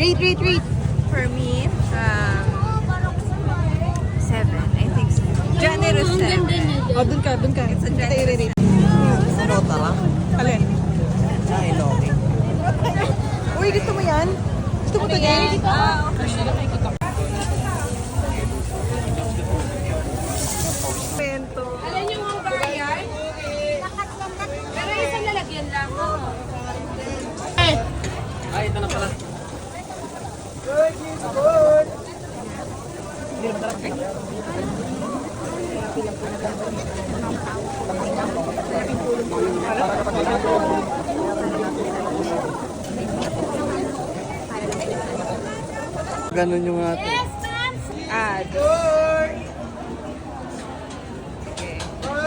Rate. For me, 7. I think so. Generous 7. Oh, dun ka. It's a Kita generous i-rate. Ano tara? Alin? Ay, Loki. Uy, gusto mo yan? Gusto mo to yan? Pento. Alam niyo mga bayan? Pero isang lalagyan lang. Ay, ito na pala. Ganun yung natin. Add.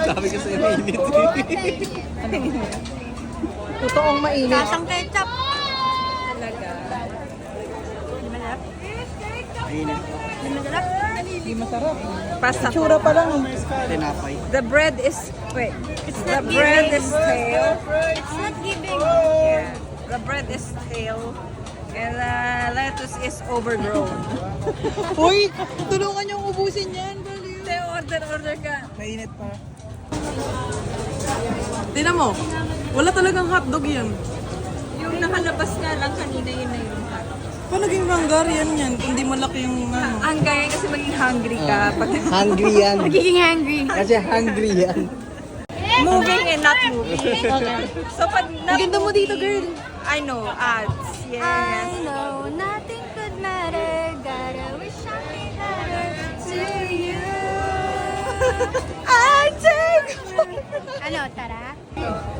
Sabi kasi mainit. Totoong mainit. Kasang ketchup. Talaga. Mainit. Hindi masarap. Pasta. Tsura pa lang. Tinapay. The bread is, wait. The bread is stale. It's not giving. Yeah. The bread is stale. And the lettuce is overgrown. Uy, tulungan niyong ubusin yan. Baliw. Te, order ka. Mainit pa. Tingnan mo. Wala talagang hotdog yan. Yung nakalabas nga lang kanina yun na yung hot. Paano naging Hungarian yan? Hindi malaki yung ano. Ang gaya kasi maging hungry ka. Pag Hungry yan. Nagiging hungry. Kasi hungry yan. moving and not moving. So pag Ang ganda mo dito, girl. I know, ads. I Yes. know nothing could matter. Gotta wish I could matter to you. I take. Ano, tara?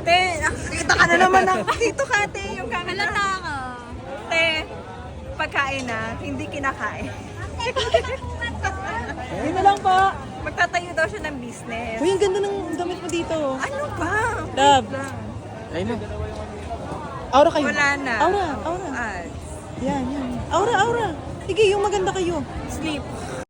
Te, nakakita ka na naman ng dito ka, te. Yung camera. Halata ako. Te, pagkain na, hindi kinakain. Yun na lang pa. Magtatayo daw siya ng business. Uy, ang ganda ng damit mo dito. Ano ba? Love. Ayun na. Aura kayo. Wala na. Aura. Ads. Yan. Aura. Sige, yung maganda kayo. Sleep.